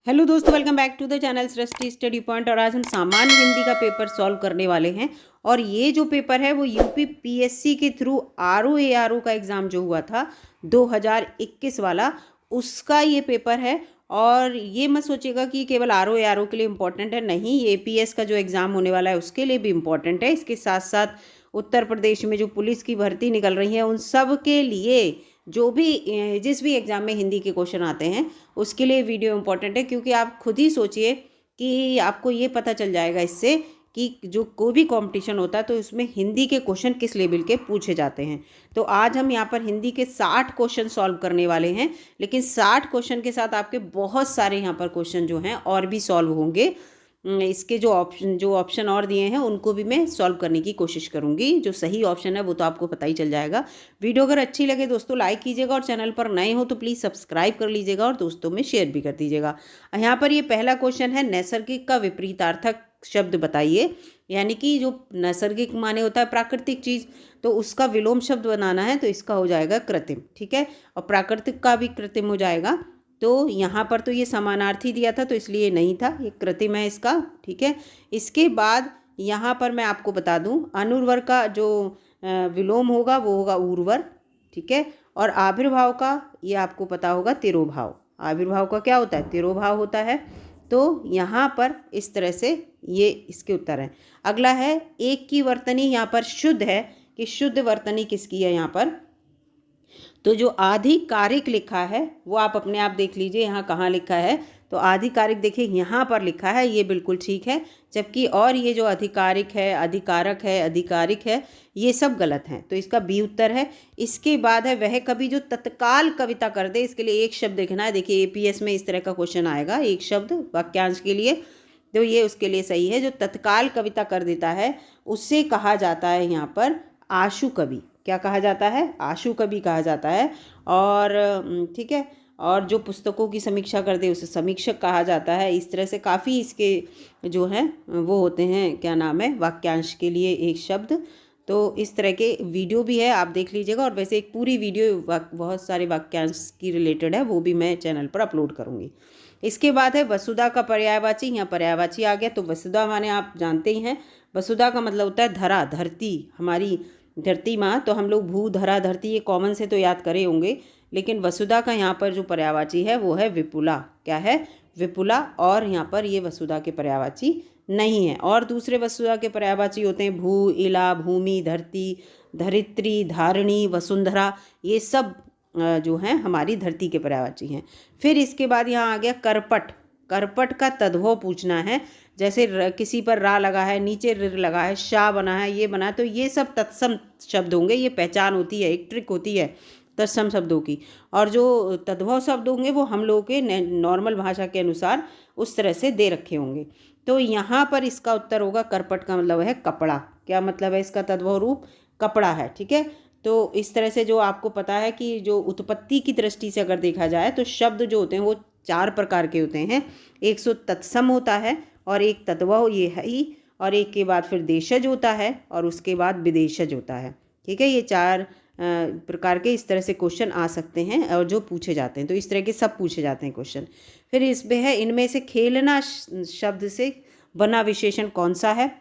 Hello दोस्तों, welcome back to the channel Srishti study point. और आज हम सामान्य हिंदी का पेपर सॉल्व करने वाले हैं। और ये जो पेपर है वो यूपी पीएससी के थ्रू आरओ का एग्ज़ाम जो हुआ था 2021 वाला, उसका ये पेपर है। और ये मत सोचिएगा कि केवल आरओ के लिए इम्पोर्टेंट है, नहीं, ये एपीएस का जो एग्ज़ाम होने वाला है उसके लिए भी इम्पोर्टेंट है। इसके साथ साथ उत्तर प्रदेश में जो पुलिस की भर्ती निकल रही है उन सब के लिए, जो भी जिस भी एग्ज़ाम में हिंदी के क्वेश्चन आते हैं उसके लिए वीडियो इम्पोर्टेंट है। क्योंकि आप खुद ही सोचिए कि आपको ये पता चल जाएगा इससे कि जो कोई भी कंपटीशन होता है तो उसमें हिंदी के क्वेश्चन किस लेवल के पूछे जाते हैं। तो आज हम यहाँ पर हिंदी के 60 क्वेश्चन सॉल्व करने वाले हैं। लेकिन 60 क्वेश्चन के साथ आपके बहुत सारे यहाँ पर क्वेश्चन जो हैं और भी सॉल्व होंगे। इसके जो ऑप्शन और दिए हैं उनको भी मैं सॉल्व करने की कोशिश करूंगी। जो सही ऑप्शन है वो तो आपको पता ही चल जाएगा। वीडियो अगर अच्छी लगे दोस्तों लाइक कीजिएगा, और चैनल पर नए हो तो प्लीज़ सब्सक्राइब कर लीजिएगा और दोस्तों में शेयर भी कर दीजिएगा। यहाँ पर ये पहला क्वेश्चन है, नैसर्गिक का विपरीतार्थक शब्द बताइए। यानी कि जो नैसर्गिक माने होता है प्राकृतिक चीज़, तो उसका विलोम शब्द बनाना है, तो इसका हो जाएगा कृत्रिम। ठीक है, और प्राकृतिक का भी कृत्रिम हो जाएगा। तो यहाँ पर तो ये समानार्थी दिया था तो इसलिए नहीं था, ये कृत्रिम है इसका। ठीक है, इसके बाद यहाँ पर मैं आपको बता दूँ, अनुर्वर का जो विलोम होगा वो होगा उर्वर। ठीक है, और आविर्भाव का ये आपको पता होगा तिरोभाव। आविर्भाव का क्या होता है? तिरोभाव होता है। तो यहाँ पर इस तरह से ये इसके उत्तर हैं। अगला है, एक की वर्तनी यहाँ पर शुद्ध है कि शुद्ध वर्तनी किसकी है यहाँ पर? तो जो आधिकारिक लिखा है वो आप अपने आप देख लीजिए यहाँ कहाँ लिखा है। तो आधिकारिक देखिए यहाँ पर लिखा है, ये बिल्कुल ठीक है। जबकि और ये जो अधिकारिक है, अधिकारक है, अधिकारिक है, ये सब गलत हैं। तो इसका बी उत्तर है। इसके बाद है, वह कभी जो तत्काल कविता कर दे, इसके लिए एक शब्द देखना है। देखिए एपीएस में इस तरह का क्वेश्चन आएगा, एक शब्द वाक्यांश के लिए, तो ये उसके लिए सही है। जो तत्काल कविता कर देता है उससे कहा जाता है यहाँ पर आशु कवि। क्या कहा जाता है? आशु कवि कहा जाता है। और ठीक है, और जो पुस्तकों की समीक्षा कर दे उसे समीक्षक कहा जाता है। इस तरह से काफ़ी इसके जो हैं वो होते हैं, क्या नाम है, वाक्यांश के लिए एक शब्द। तो इस तरह के वीडियो भी है, आप देख लीजिएगा। और वैसे एक पूरी वीडियो बहुत सारे वाक्यांश की रिलेटेड है, वो भी मैं चैनल पर अपलोड करूँगी। इसके बाद है, वसुधा का पर्यायवाची। यहाँ पर्यायवाची आ गया। तो वसुधा माने आप जानते ही हैं, वसुधा का मतलब होता है धरा, धरती, हमारी धरती माँ। तो हम लोग भू, धरा, धरती, ये कॉमन से तो याद करे होंगे। लेकिन वसुधा का यहाँ पर जो पर्यायवाची है वो है विपुला। क्या है? विपुला। और यहाँ पर ये वसुधा के पर्यायवाची नहीं है। और दूसरे वसुधा के पर्यायवाची होते हैं भू, इला, भूमि, धरती, धरित्री, धारिणी, वसुंधरा, ये सब जो हैं हमारी धरती के पर्यायवाची हैं। फिर इसके बाद यहाँ आ गया करपट। करपट का तद्भव पूछना है। जैसे किसी पर रा लगा है, नीचे ऋ लगा है, शाह बना है, ये बना है, तो ये सब तत्सम शब्द होंगे। ये पहचान होती है, एक ट्रिक होती है तत्सम शब्दों की। और जो तद्भव शब्द होंगे वो हम लोगों के नॉर्मल भाषा के अनुसार उस तरह से दे रखे होंगे। तो यहाँ पर इसका उत्तर होगा, करपट का मतलब है कपड़ा। क्या मतलब है इसका तद्भव रूप? कपड़ा है। ठीक है, तो इस तरह से जो आपको पता है कि जो उत्पत्ति की दृष्टि से अगर देखा जाए तो शब्द जो होते हैं वो 4 प्रकार के होते हैं। एक सो तत्सम होता है, और एक तद्भव, ये है ही, और एक के बाद फिर देशज होता है, और उसके बाद विदेशज होता है। ठीक है, ये 4 प्रकार के इस तरह से क्वेश्चन आ सकते हैं और जो पूछे जाते हैं। तो इस तरह के सब पूछे जाते हैं क्वेश्चन। फिर इसमें है, इनमें से खेलना शब्द से बना विशेषण कौन सा है?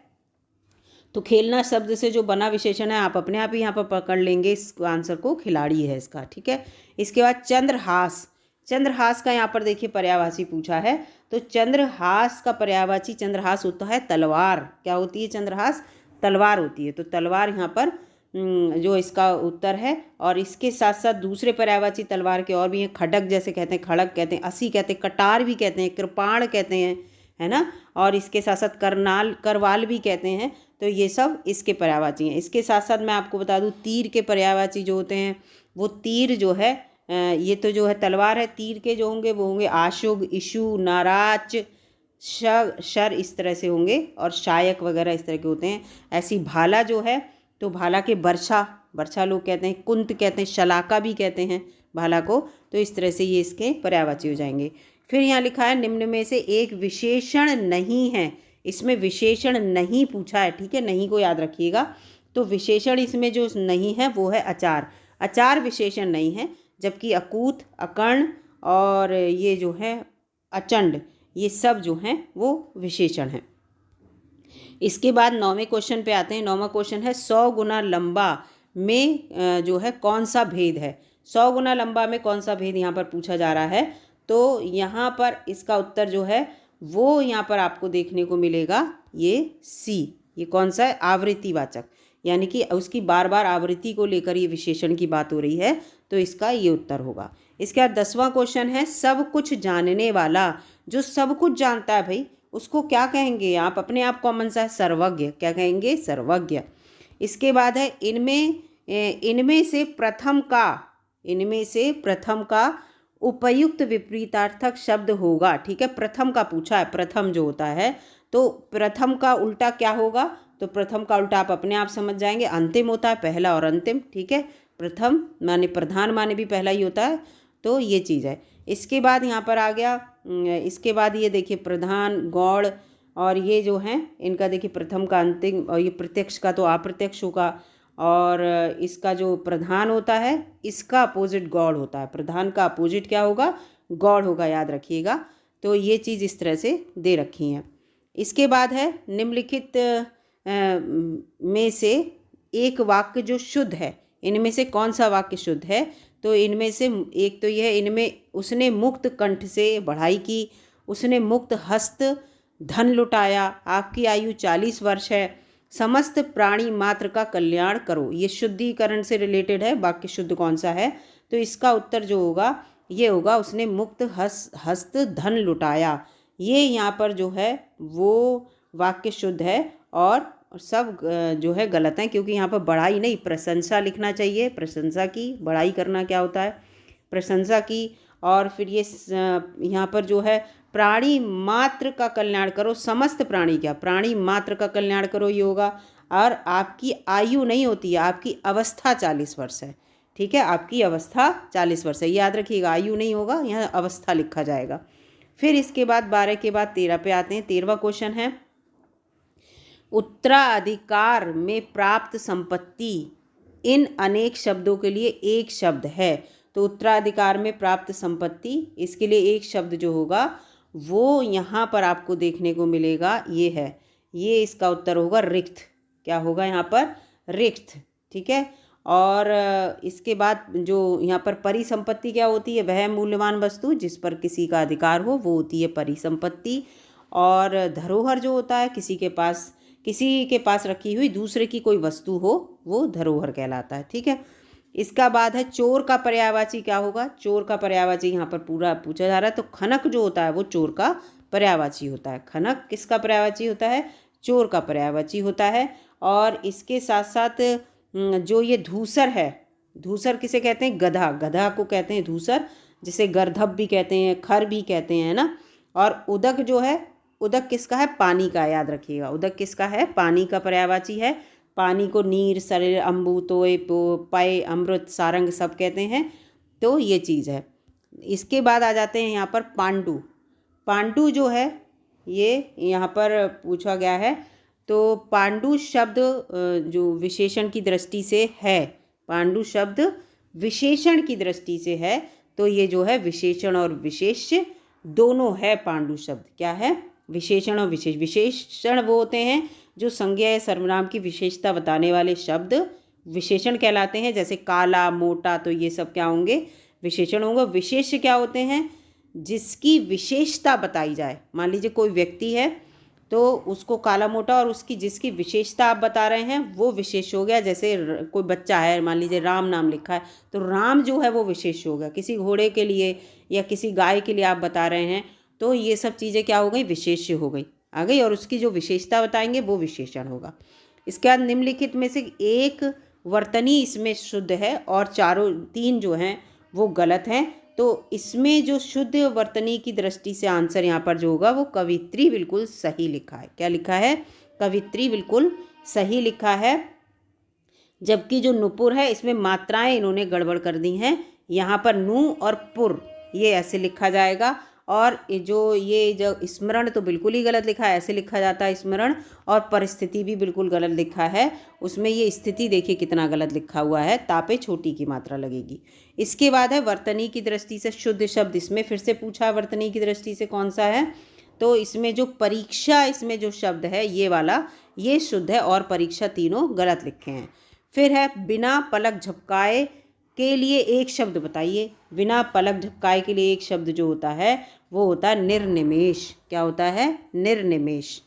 तो खेलना शब्द से जो बना विशेषण है आप अपने आप ही यहाँ पर पकड़ लेंगे इस आंसर को, खिलाड़ी है इसका। ठीक है, इसके बाद चंद्रहास। चंद्रहास का यहाँ पर देखिए पर्यायवाची पूछा है। तो चंद्रहास का पर्यायवाची, चंद्रहास होता है तलवार। क्या होती है चंद्रहास? तलवार होती है। तो तलवार यहाँ पर जो इसका उत्तर है। और इसके साथ साथ दूसरे पर्यायवाची तलवार के और भी हैं। खड्ग जैसे कहते हैं, खड़ग कहते हैं, असी कहते हैं, कटार भी कहते हैं, कृपाण कहते हैं, है ना। और इसके साथ साथ करनाल, करवाल भी कहते हैं। तो ये सब इसके पर्यायवाची हैं। इसके साथ साथ मैं आपको बता दूं, तीर के पर्यायवाची जो होते हैं वो तीर जो है, ये तो जो है तलवार है, तीर के जो होंगे वो होंगे आशुग, इशु, नाराच, शर, इस तरह से होंगे। और शायक वगैरह इस तरह के होते हैं। ऐसी भाला जो है, तो भाला के बर्छा, बर्छा लोग कहते हैं, कुंत कहते हैं, शलाका भी कहते हैं भाला को। तो इस तरह से ये इसके पर्यायवाची हो जाएंगे। फिर यहाँ लिखा है, निम्न में से एक विशेषण नहीं है। इसमें विशेषण नहीं पूछा है। ठीक है, नहीं को याद रखिएगा। तो विशेषण इसमें जो नहीं है वो है अचार। अचार विशेषण नहीं है। जबकि अकूत, अकर्ण और ये जो है अचंड, ये सब जो हैं वो विशेषण हैं। इसके बाद 9वें क्वेश्चन पे आते हैं। 9वां क्वेश्चन है 100 गुना लंबा में जो है कौन सा भेद है। 100 गुना लंबा में कौन सा भेद यहाँ पर पूछा जा रहा है। तो यहाँ पर इसका उत्तर जो है वो यहाँ पर आपको देखने को मिलेगा ये सी। ये कौन सा है, आवृत्तिवाचक, यानी कि उसकी बार बार आवृत्ति को लेकर ये विशेषण की बात हो रही है, तो इसका ये उत्तर होगा। इसके बाद 10वां क्वेश्चन है सब कुछ जानने वाला। जो सब कुछ जानता है भाई उसको क्या कहेंगे आप, अपने आप कॉमन सा है, सर्वज्ञ। क्या कहेंगे, सर्वज्ञ। इसके बाद है इनमें से प्रथम का उपयुक्त विपरीतार्थक शब्द होगा। ठीक है, प्रथम का पूछा है, प्रथम जो होता है, तो प्रथम का उल्टा क्या होगा, तो प्रथम का उल्टा आप अपने आप समझ जाएंगे, अंतिम होता है, पहला और अंतिम। ठीक है, प्रथम माने प्रधान माने भी पहला ही होता है, तो ये चीज़ है। इसके बाद यहाँ पर आ गया, इसके बाद ये देखिए प्रधान, गौड़, और ये जो हैं इनका देखिए प्रथम का अंतिम, और ये प्रत्यक्ष का तो अप्रत्यक्ष होगा, और इसका जो प्रधान होता है इसका अपोजिट गौड़ होता है। प्रधान का अपोजिट क्या होगा, गौड़ होगा, याद रखिएगा। तो ये चीज़ इस तरह से दे रखी हैं। इसके बाद है निम्नलिखित में से एक वाक्य जो शुद्ध है, इनमें से कौन सा वाक्य शुद्ध है। तो इनमें से एक तो यह है, इनमें उसने मुक्त कंठ से बढ़ाई की, उसने मुक्त हस्त धन लुटाया, आपकी आयु 40 वर्ष है, समस्त प्राणी मात्र का कल्याण करो। ये शुद्धिकरण से रिलेटेड है, वाक्य शुद्ध कौन सा है, तो इसका उत्तर जो होगा ये होगा उसने मुक्त हस्त धन लुटाया। ये यहाँ पर जो है वो वाक्य शुद्ध है, और सब जो है गलत हैं, क्योंकि यहाँ पर बढ़ाई नहीं, प्रशंसा लिखना चाहिए। प्रशंसा की, बढ़ाई करना क्या होता है, प्रशंसा की। और फिर ये यहाँ पर जो है प्राणी मात्र का कल्याण करो, समस्त प्राणी, क्या प्राणी मात्र का कल्याण करो ये होगा। और आपकी आयु नहीं होती है, आपकी अवस्था 40 वर्ष है। ठीक है, आपकी अवस्था 40 वर्ष है, याद रखिएगा, आयु नहीं होगा, यहाँ अवस्था लिखा जाएगा। फिर इसके बाद 12 के बाद 13 पे आते हैं। 13वां क्वेश्चन है उत्तराधिकार में प्राप्त संपत्ति इन अनेक शब्दों के लिए एक शब्द है। तो उत्तराधिकार में प्राप्त संपत्ति, इसके लिए एक शब्द जो होगा वो यहाँ पर आपको देखने को मिलेगा, ये है, ये इसका उत्तर होगा रिक्त। क्या होगा यहाँ पर, रिक्त। ठीक है, और इसके बाद जो यहाँ पर परिसंपत्ति क्या होती है, वह मूल्यवान वस्तु जिस पर किसी का अधिकार हो वो होती है परिसंपत्ति। और धरोहर जो होता है किसी के पास रखी हुई दूसरे की कोई वस्तु हो वो धरोहर कहलाता है। ठीक है, इसका बाद है चोर का पर्यायवाची क्या होगा। चोर का पर्यायवाची यहाँ पर पूरा पूछा जा रहा है, तो खनक जो होता है वो चोर का पर्यायवाची होता है। खनक किसका पर्यायवाची होता है, चोर का पर्यायवाची होता है। और इसके साथ साथ जो ये धूसर है, धूसर किसे कहते हैं, गधा, गधा को कहते हैं धूसर, जिसे गर्धब भी कहते हैं, खर भी कहते हैं ना। और उदक जो है, उदक किसका है, पानी का, याद रखिएगा, उदक किसका है, पानी का पर्यायवाची है। पानी को नीर, सरिर, अम्बु, तोय, पय, अमृत, सारंग सब कहते हैं, तो ये चीज़ है। इसके बाद आ जाते हैं यहाँ पर पांडु। पांडु जो है ये यहाँ पर पूछा गया है, तो पांडु शब्द जो विशेषण की दृष्टि से है, पांडु शब्द विशेषण की दृष्टि से है, तो ये जो है विशेषण और विशेष दोनों है। पांडु शब्द क्या है, विशेषण और विशेष। विशेषण वो होते हैं जो संज्ञा या सर्वनाम की विशेषता बताने वाले शब्द विशेषण कहलाते हैं, जैसे काला, मोटा, तो ये सब क्या होंगे, विशेषण होंगे। विशेष क्या होते हैं, जिसकी विशेषता बताई जाए। मान लीजिए कोई व्यक्ति है तो उसको काला, मोटा, और उसकी जिसकी विशेषता आप बता रहे हैं वो विशेष हो गया। जैसे कोई बच्चा है, मान लीजिए राम नाम लिखा है, तो राम जो है वो विशेष हो गया। किसी घोड़े के लिए या किसी गाय के लिए आप बता रहे हैं, तो ये सब चीज़ें क्या हो गई, विशेष्य हो गई, आ गई, और उसकी जो विशेषता बताएंगे वो विशेषण होगा। इसके बाद निम्नलिखित में से एक वर्तनी इसमें शुद्ध है और तीन जो हैं वो गलत हैं। तो इसमें जो शुद्ध वर्तनी की दृष्टि से आंसर यहाँ पर जो होगा वो कवित्री बिल्कुल सही लिखा है। क्या लिखा है, कवित्री बिल्कुल सही लिखा है। जबकि जो नुपुर है इसमें मात्राएं इन्होंने गड़बड़ कर दी हैं। यहाँ पर नु और पुर ये ऐसे लिखा जाएगा, और जो स्मरण तो बिल्कुल ही गलत लिखा है, ऐसे लिखा जाता है स्मरण। और परिस्थिति भी बिल्कुल गलत लिखा है, उसमें ये स्थिति देखिए कितना गलत लिखा हुआ है, तापे छोटी की मात्रा लगेगी। इसके बाद है वर्तनी की दृष्टि से शुद्ध शब्द, इसमें फिर से पूछा है वर्तनी की दृष्टि से कौन सा है, तो इसमें जो परीक्षा, इसमें जो शब्द है ये वाला, ये शुद्ध है और परीक्षा तीनों गलत लिखे हैं। फिर है बिना पलक झपकाए के लिए एक शब्द बताइए। बिना पलक झपकाए के लिए एक शब्द जो होता है वो होता है निर्निमेष। क्या होता है? निर्निमेष।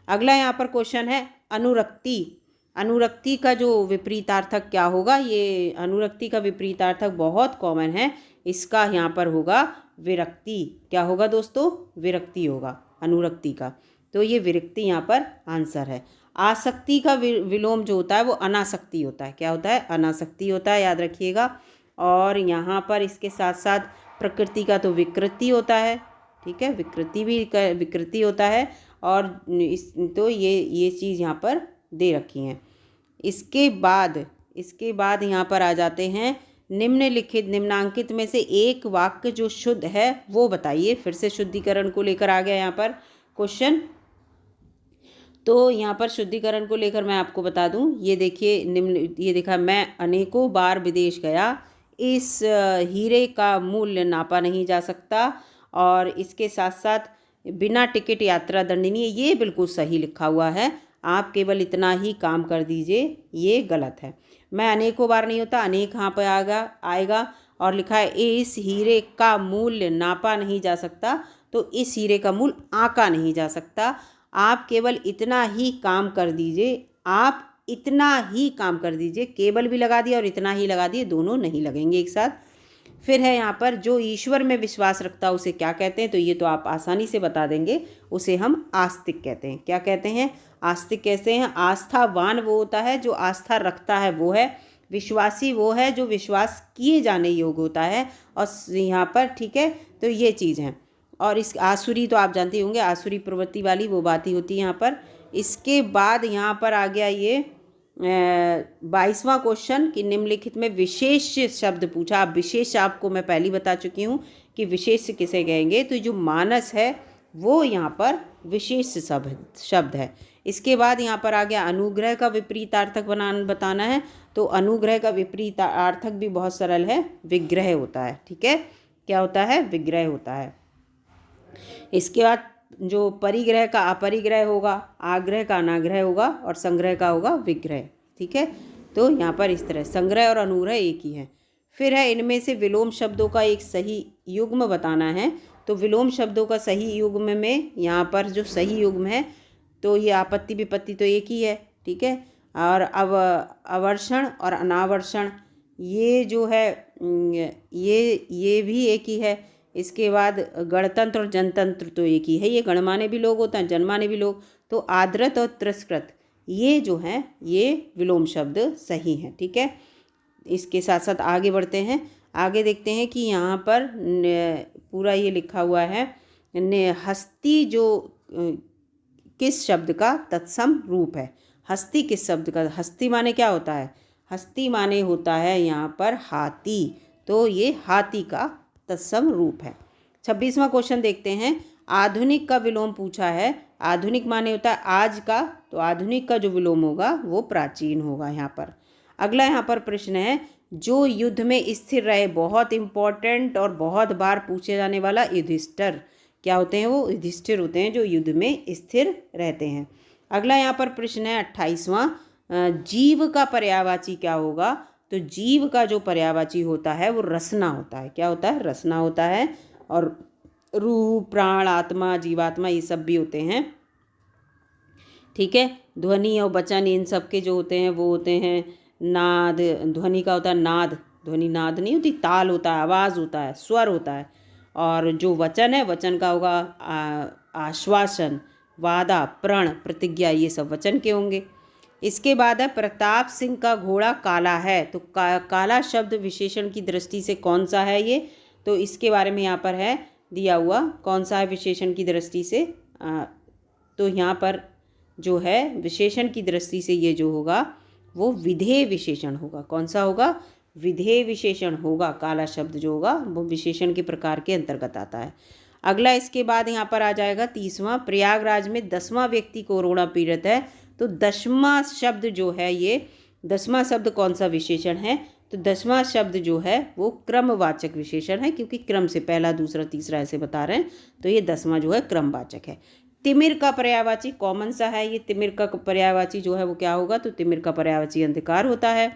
अगला यहाँ पर क्वेश्चन है अनुरक्ति। अनुरक्ति का जो विपरीतार्थक क्या होगा? ये अनुरक्ति का विपरीतार्थक बहुत कॉमन है, इसका यहाँ पर होगा विरक्ति। क्या होगा दोस्तों? विरक्ति होगा अनुरक्ति का, तो ये विरक्ति यहाँ पर आंसर है। आसक्ति का विलोम जो होता है वो अनासक्ति होता है। क्या होता है? अनासक्ति होता है, याद रखिएगा। और यहाँ पर इसके साथ साथ प्रकृति का तो विकृति होता है, ठीक है, विकृति भी विकृति होता है। और तो ये चीज़ यहाँ पर दे रखी हैं। इसके बाद यहाँ पर आ जाते हैं निम्नलिखित निम्नांकित में से एक वाक्य जो शुद्ध है वो बताइए। फिर से शुद्धिकरण को लेकर आ गया यहाँ पर क्वेश्चन। तो यहाँ पर शुद्धिकरण को लेकर मैं आपको बता दूँ, ये देखिए ये देखा, मैं अनेकों बार विदेश गया, इस हीरे का मूल्य नापा नहीं जा सकता। और इसके साथ साथ बिना टिकट यात्रा दंडनीय, ये बिल्कुल सही लिखा हुआ है, आप केवल इतना ही काम कर दीजिए, ये गलत है। मैं अनेकों बार नहीं होता, अनेक यहाँ पर आएगा। और लिखा है इस हीरे का मूल्य नापा नहीं जा सकता, तो इस हीरे का मूल्य आंका नहीं जा सकता। आप केवल इतना ही काम कर दीजिए, आप इतना ही काम कर दीजिए, केवल भी लगा दिया और इतना ही लगा दिए, दोनों नहीं लगेंगे एक साथ। फिर है यहाँ पर जो ईश्वर में विश्वास रखता है उसे क्या कहते हैं? तो ये तो आप आसानी से बता देंगे, उसे हम आस्तिक कहते हैं। क्या कहते हैं? आस्तिक कहते हैं। आस्थावान वो होता है जो आस्था रखता है, वो है। विश्वासी वो है जो विश्वास किए जाने योग्य होता है। और यहाँ पर ठीक है, तो ये चीज़ है। और इस आसुरी तो आप जानते होंगे, आसुरी प्रवृत्ति वाली वो बात ही होती है यहाँ पर। इसके बाद यहाँ पर आ गया ये 22वां क्वेश्चन कि निम्नलिखित में विशेष शब्द पूछा। अब विशेष आपको मैं पहले बता चुकी हूँ कि विशेष किसे कहेंगे, तो जो मानस है वो यहाँ पर विशेष शब्द है। इसके बाद यहाँ पर आ गया अनुग्रह का विपरीतार्थक बताना है। तो अनुग्रह का विपरीतार्थक भी बहुत सरल है, विग्रह होता है। ठीक है, क्या होता है? विग्रह होता है। इसके बाद जो परिग्रह का अपरिग्रह होगा, आग्रह का अनाग्रह होगा और संग्रह का होगा विग्रह। ठीक है, तो यहाँ पर इस तरह संग्रह और अनुग्रह एक ही है। फिर है इनमें से विलोम शब्दों का एक सही युग्म बताना है। तो विलोम शब्दों का सही युग्म में यहाँ पर जो सही युग्म है, तो ये आपत्ति विपत्ति तो एक ही है। ठीक है, और अवर्षण और अनावर्षण ये जो है ये भी एक ही है। इसके बाद गणतंत्र और जनतंत्र तो एक ही है, ये गणमाने भी लोग होते हैं, जनमाने भी लोग। तो आदृत और तिरस्कृत ये जो हैं ये विलोम शब्द सही हैं। ठीक है, इसके साथ साथ आगे बढ़ते हैं। आगे देखते हैं कि यहाँ पर पूरा ये लिखा हुआ है हस्ती जो किस शब्द का तत्सम रूप है। हस्ती किस शब्द का? हस्ती माने क्या होता है? हस्ती माने होता है यहाँ पर हाथी, तो ये हाथी का तत्सम रूप है। 26वां क्वेश्चन देखते हैं। आधुनिक का विलोम पूछा है। आधुनिक माने होता है आज का, तो आधुनिक का जो विलोम होगा वो प्राचीन होगा यहाँ पर। अगला यहाँ पर प्रश्न है जो युद्ध में स्थिर रहे, बहुत इंपॉर्टेंट और बहुत बार पूछे जाने वाला युधिष्ठिर। क्या होते हैं? वो युधिष्ठिर होते हैं जो युद्ध में स्थिर रहते हैं। अगला यहाँ पर प्रश्न है 28वां, जीव का पर्यायवाची क्या होगा? तो जीव का जो पर्यायवाची होता है वो रसना होता है। क्या होता है? रसना होता है। और रूह, प्राण, आत्मा, जीवात्मा ये सब भी होते हैं। ठीक है, ध्वनि और वचन इन सब के जो होते हैं वो होते हैं नाद। ध्वनि का होता है नाद, ध्वनि नाद नहीं होती, ताल होता है, आवाज़ होता है, स्वर होता है। और जो वचन है, वचन का होगा आश्वासन, वादा, प्रण, प्रतिज्ञा, ये सब वचन के होंगे। इसके बाद है प्रताप सिंह का घोड़ा काला है। तो काला शब्द विशेषण की दृष्टि से कौन सा है ये? तो इसके बारे में यहाँ पर है दिया हुआ, कौन सा है विशेषण की दृष्टि से। तो यहाँ पर जो है विशेषण की दृष्टि से ये जो होगा वो विधेय विशेषण होगा। कौन सा होगा? विधेय विशेषण होगा। काला शब्द जो होगा वो विशेषण के प्रकार के अंतर्गत आता है। अगला इसके बाद यहाँ पर आ जाएगा 30वां, प्रयागराज में 10वां व्यक्ति कोरोना पीड़ित है। तो 10वां शब्द जो है ये 10वां शब्द कौन सा विशेषण है? तो 10वां शब्द जो है वो क्रमवाचक विशेषण है, क्योंकि क्रम से पहला दूसरा तीसरा ऐसे बता रहे हैं, तो ये 10वां जो है क्रमवाचक है। तिमिर का पर्यायवाची कॉमन सा है, ये तिमिर का पर्यायवाची जो है वो क्या होगा, तो तिमिर का पर्यायवाची अंधकार होता है।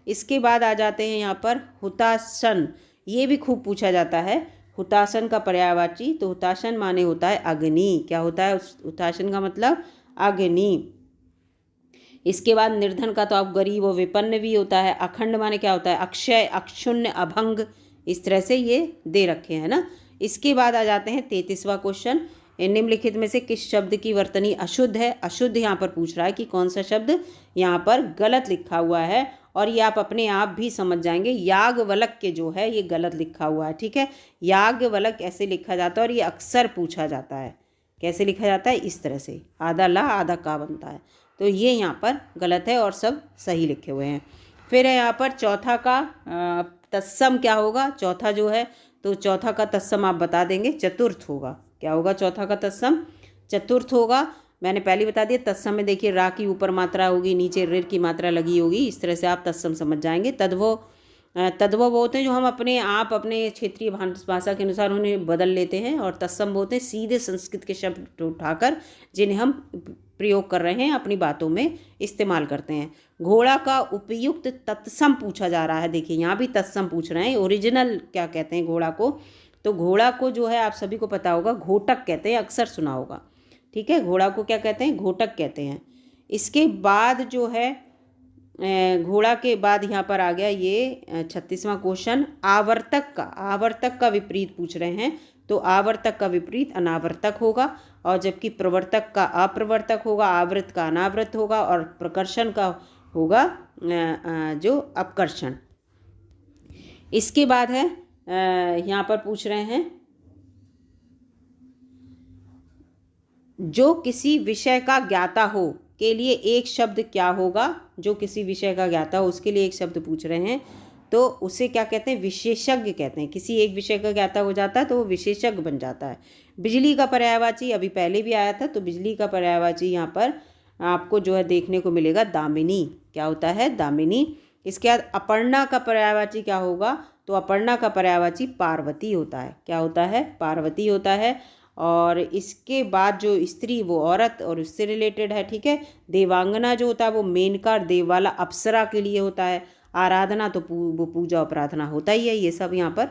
इसके बाद आ जाते हैं यहाँ पर हुताशन, ये भी खूब पूछा जाता है। हुताशन का पर्यायवाची, तो हुताशन माने होता है अग्नि। क्या होता है हुताशन का मतलब? अग्नि। इसके बाद निर्धन का तो आप गरीब और विपन्न भी होता है। अखंड माने क्या होता है? अक्षय, अक्षुण्य, अभंग, इस तरह से ये दे रखे हैं ना। इसके बाद आ जाते हैं 33वां क्वेश्चन, निम्नलिखित में से किस शब्द की वर्तनी अशुद्ध है? अशुद्ध यहाँ पर पूछ रहा है कि कौन सा शब्द यहाँ पर गलत लिखा हुआ है, और ये आप अपने आप भी समझ जाएंगे। याज्ञवल्क्य के जो है ये गलत लिखा हुआ है, ठीक है। याज्ञवल्क्य ऐसे लिखा जाता है और ये अक्सर पूछा जाता है। कैसे लिखा जाता है? इस तरह से, आधा ला आधा का बनता है, तो ये यहाँ पर गलत है और सब सही लिखे हुए हैं। फिर है यहाँ पर चौथा का तत्सम क्या होगा? चौथा जो है, तो चौथा का तत्सम आप बता देंगे, चतुर्थ होगा। क्या होगा चौथा का तत्सम? चतुर्थ होगा। मैंने पहले बता दिया, तत्सम में देखिए रा की ऊपर मात्रा होगी, नीचे ऋ की मात्रा लगी होगी, इस तरह से आप तत्सम समझ जाएंगे। तद्भव वो होते हैं जो हम अपने आप अपने क्षेत्रीय भाषा के अनुसार उन्हें बदल लेते हैं, और तत्सम होते हैं सीधे संस्कृत के शब्द उठाकर जिन्हें हम प्रयोग कर रहे हैं अपनी बातों में इस्तेमाल करते हैं। घोड़ा का उपयुक्त तत्सम पूछा जा रहा है। देखिए यहाँ भी तत्सम पूछ रहे हैं। ओरिजिनल क्या कहते हैं घोड़ा को? तो घोड़ा को जो है आप सभी को पता होगा, घोटक कहते हैं, अक्सर सुना होगा, ठीक है। घोड़ा को क्या कहते हैं? घोटक कहते हैं। इसके बाद जो है घोड़ा के बाद यहाँ पर आ गया ये 36वां क्वेश्चन, आवर्तक का विपरीत पूछ रहे हैं। तो आवर्तक का विपरीत अनावर्तक होगा, और जबकि प्रवर्तक का अप्रवर्तक होगा, आवृत का अनावृत होगा, और प्रकर्षण का होगा जो अपकर्षण। इसके बाद है यहाँ पर पूछ रहे हैं जो किसी विषय का ज्ञाता हो के लिए एक शब्द क्या होगा? जो किसी विषय का ज्ञाता हो उसके लिए एक शब्द पूछ रहे हैं, तो उसे क्या कहते हैं? विशेषज्ञ कहते हैं। किसी एक विषय का ज्ञाता हो जाता है तो वो विशेषज्ञ बन जाता है। बिजली का पर्यायवाची अभी पहले भी आया था, तो बिजली का पर्यायवाची यहाँ पर आपको जो है देखने को मिलेगा दामिनी। क्या होता है? दामिनी। इसके बाद अपर्णा का पर्यायवाची क्या होगा? तो अपर्णा का पर्यायवाची पार्वती होता है। क्या होता है? पार्वती होता है। और इसके बाद जो स्त्री वो औरत और उससे रिलेटेड है, ठीक है। देवांगना जो होता है वो मेनका देववाला अप्सरा के लिए होता है। आराधना तो वो पूजा और प्रार्थना होता ही है, ये सब यहाँ पर।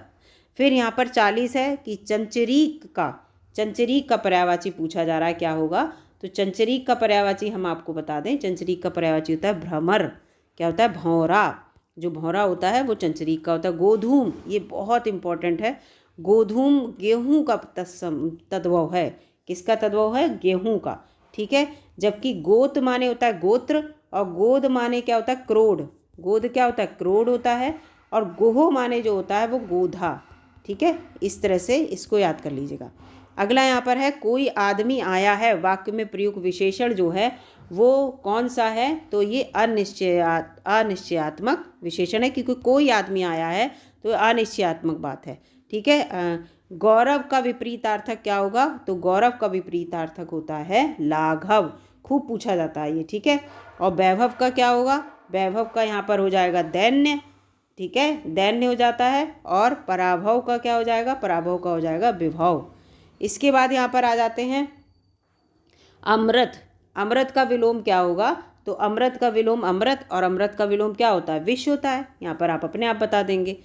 फिर यहाँ पर 40 है कि चंचरीक का पर्यायवाची पूछा जा रहा है, क्या होगा? तो चंचरीक का पर्यायवाची हम आपको बता दें, चंचरीक का पर्यायवाची होता है भ्रमर। क्या होता है? भौरा। जो भौरा होता है वो चंचरीक का होता है। गोधूम, ये बहुत इंपॉर्टेंट है। गोधूम गेहूं का तद्भव है। किसका तद्भव है? गेहूं का, ठीक है। जबकि गोत माने होता है गोत्र, और गोद माने क्या होता है? क्रोड। गोद क्या होता है? क्रोड होता है। और गोह माने जो होता है वो गोधा, ठीक है। इस तरह से इसको याद कर लीजिएगा। अगला यहाँ पर है कोई आदमी आया है, वाक्य में प्रयुक्त विशेषण जो है वो कौन सा है? तो ये अनिश्चयात्मक विशेषण है, क्योंकि कोई आदमी आया है तो अनिश्चयात्मक बात है, ठीक है। गौरव का विपरीतार्थक क्या होगा? तो गौरव का विपरीतार्थक होता है लाघव। खूब पूछा जाता है ये, ठीक है। और वैभव का क्या होगा? वैभव का यहाँ पर हो जाएगा दैन्य, ठीक है, दैन्य हो जाता है। और पराभव का क्या हो जाएगा? पराभव का हो जाएगा विभव। इसके बाद यहाँ पर आ जाते हैं अमृत। अमृत का विलोम क्या होगा? तो अमृत का विलोम अमृत, और अमृत का विलोम क्या होता है? विष होता है। यहाँ पर आप अपने आप बता देंगे,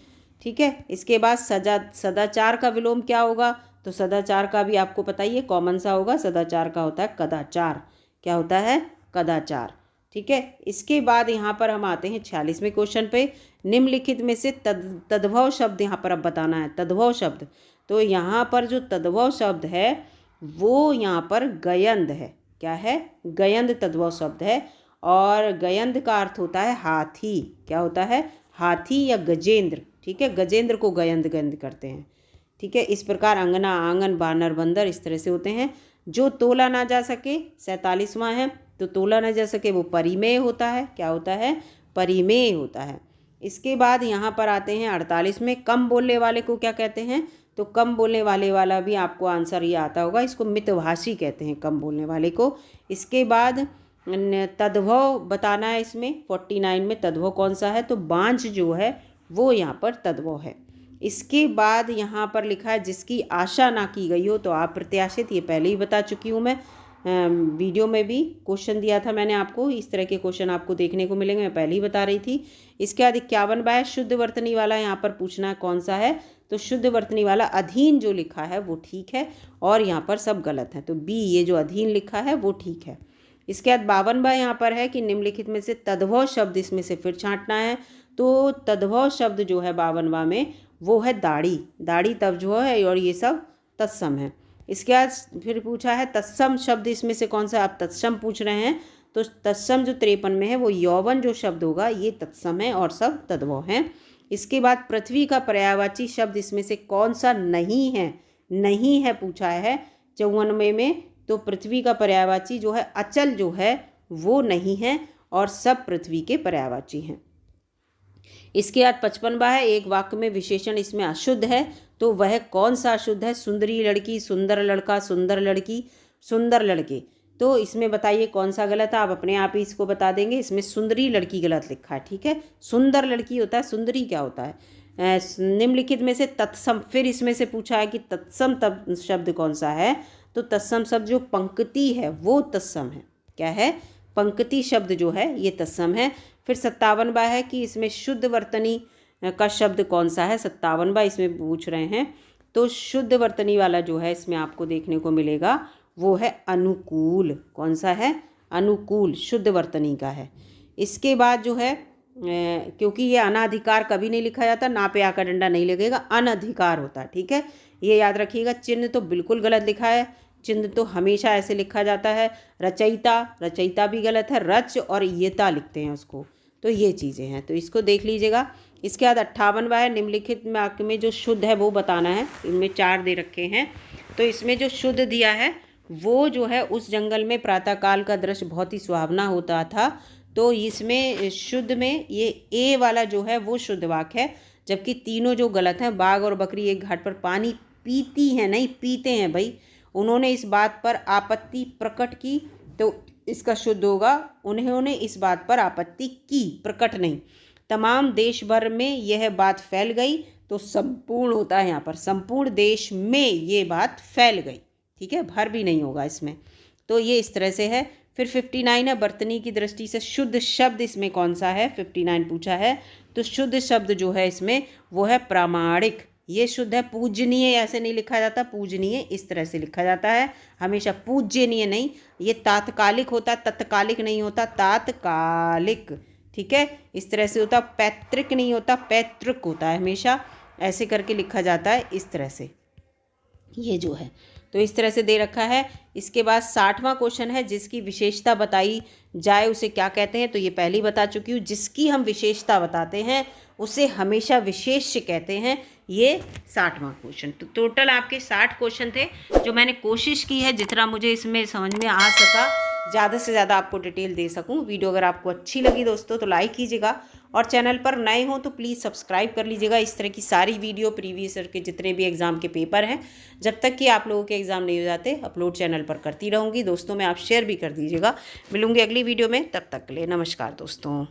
ठीक है। इसके बाद सदाचार का विलोम क्या होगा? तो सदाचार का भी आपको पता ही है, कॉमन सा होगा। सदाचार का होता है कदाचार। क्या होता है? कदाचार, ठीक है। इसके बाद यहाँ पर हम आते हैं 46वें क्वेश्चन पे। निम्नलिखित में से तद्भव शब्द यहाँ पर अब बताना है। तद्भव शब्द, तो यहाँ पर जो तद्भव शब्द है वो यहाँ पर गयंद है। क्या है? गयंद तद्भव शब्द है। और गयंद का अर्थ होता है हाथी। क्या होता है? हाथी या गजेंद्र, ठीक है। गजेंद्र को गयंद करते हैं, ठीक है। इस प्रकार अंगना, आंगन, बानर, बंदर इस तरह से होते हैं। जो तोला ना जा सके, 47वां है, तो तोला ना जा सके वो परिमेय होता है। क्या होता है? परिमेय होता है। इसके बाद यहाँ पर आते हैं 48 में, कम बोलने वाले को क्या कहते हैं? तो कम बोलने वाला भी आपको आंसर ये आता होगा, इसको मितभाषी कहते हैं, कम बोलने वाले को। इसके बाद तद्भव बताना है इसमें, 49 में तद्भव कौन सा है? तो बांझ जो है वो यहाँ पर तद्भव है। इसके बाद यहाँ पर लिखा है जिसकी आशा ना की गई हो तो अप्रत्याशित, ये पहले ही बता चुकी हूँ मैं, वीडियो में भी क्वेश्चन दिया था मैंने आपको, इस तरह के क्वेश्चन आपको देखने को मिलेंगे, मैं पहले ही बता रही थी। इसके बाद 51 है शुद्ध वर्तनी वाला, यहाँ पर पूछना है कौन सा है, तो शुद्ध वर्तनी वाला अधीन जो लिखा है वो ठीक है और यहाँ पर सब गलत है, तो बी ये जो अधीन लिखा है वो ठीक है। इसके बाद 52 यहाँ पर है कि निम्नलिखित में से तद्भव शब्द इसमें से फिर छांटना है, तो तद्भव शब्द जो है 52 में वो है दाढ़ी, दाढ़ी तद्भव है और ये सब तत्सम है। इसके बाद फिर पूछा है तत्सम शब्द इसमें से कौन सा, आप तत्सम पूछ रहे हैं, तो तत्सम जो 53 में है वो यौवन जो शब्द होगा ये तत्सम है और सब तद्भव हैं। इसके बाद पृथ्वी का पर्यायवाची शब्द इसमें से कौन सा नहीं है, नहीं है पूछा है 94 में, तो पृथ्वी का पर्यायवाची जो है अचल जो है वो नहीं है और सब पृथ्वी के पर्यायवाची हैं। इसके बाद 55 है एक वाक्य में विशेषण इसमें अशुद्ध है, तो वह कौन सा अशुद्ध है, सुंदरी लड़की, सुंदर लड़का, सुंदर लड़की, सुंदर लड़के, तो इसमें बताइए कौन सा गलत है, आप अपने आप ही इसको बता देंगे। इसमें सुंदरी लड़की गलत लिखा है, ठीक है, सुंदर लड़की होता है, सुंदरी क्या होता है। निम्नलिखित में से तत्सम, फिर इसमें से पूछा है कि तत्सम तब शब्द कौन सा है, तो तत्सम शब्द जो पंक्ति है वो तत्सम है, क्या है, पंक्ति शब्द जो है ये तत्सम है। फिर 57 है कि इसमें शुद्ध वर्तनी का शब्द कौन सा है, 57 इसमें पूछ रहे हैं, तो शुद्ध वर्तनी वाला जो है इसमें आपको देखने को मिलेगा वो है अनुकूल, कौन सा है, अनुकूल शुद्ध वर्तनी का है। इसके बाद जो है क्योंकि ये अनाधिकार कभी नहीं लिखा जाता, ना पे आकर डंडा नहीं लगेगा, अनधिकार होता है, ठीक है, ये याद रखिएगा। चिन्ह तो बिल्कुल गलत लिखा है, चिन्ह तो हमेशा ऐसे लिखा जाता है। रचयिता, रचयिता भी गलत है, रच और येता लिखते हैं उसको, तो ये चीज़ें हैं, तो इसको देख लीजिएगा। इसके बाद 58 है निम्नलिखित वाक्य में जो शुद्ध है वो बताना है, इनमें 4 दे रखे हैं, तो इसमें जो शुद्ध दिया है वो जो है उस जंगल में प्रातःकाल का दृश्य बहुत ही सुहावना होता था, तो इसमें शुद्ध में ये ए वाला जो है वो शुद्ध वाक्य है, जबकि तीनों जो गलत हैं, बाघ और बकरी एक घाट पर पानी पीती हैं, नहीं पीते हैं भाई, उन्होंने इस बात पर आपत्ति प्रकट की, तो इसका शुद्ध होगा उन्होंने इस बात पर आपत्ति की, प्रकट नहीं। तमाम देश भर में यह बात फैल गई, तो संपूर्ण होता है यहाँ पर, संपूर्ण देश में ये बात फैल गई, ठीक है, भर भी नहीं होगा इसमें, तो ये इस तरह से है। फिर 59 है वर्तनी की दृष्टि से शुद्ध शब्द इसमें कौन सा है, 59 पूछा है, तो शुद्ध शब्द जो है इसमें वो है प्रामाणिक, ये शुद्ध है। पूजनीय ऐसे नहीं लिखा जाता, पूजनीय इस तरह से लिखा जाता है हमेशा, पूज्यनीय नहीं, ये तात्कालिक होता, तत्कालिक नहीं होता, तात्कालिक, ठीक है, इस तरह से होता। पैतृक नहीं होता, पैतृक होता है, हमेशा ऐसे करके लिखा जाता है, इस तरह से, ये जो है तो इस तरह से दे रखा है। इसके बाद 60वां क्वेश्चन है जिसकी विशेषता बताई जाए उसे क्या कहते हैं, तो ये पहले ही बता चुकी हूँ, जिसकी हम विशेषता बताते हैं उसे हमेशा विशेष कहते हैं, ये 60वां क्वेश्चन। तो टोटल आपके 60 क्वेश्चन थे, जो मैंने कोशिश की है जितना मुझे इसमें समझ में आ सका ज़्यादा से ज़्यादा आपको डिटेल दे सकूं। वीडियो अगर आपको अच्छी लगी दोस्तों तो लाइक कीजिएगा, और चैनल पर नए हो तो प्लीज़ सब्सक्राइब कर लीजिएगा। इस तरह की सारी वीडियो प्रीवियस ईयर के जितने भी एग्ज़ाम के पेपर हैं, जब तक कि आप लोगों के एग्ज़ाम नहीं हो जाते, अपलोड चैनल पर करती रहूँगी। दोस्तों में आप शेयर भी कर दीजिएगा। मिलूँगी अगली वीडियो में, तब तक के लिए नमस्कार दोस्तों।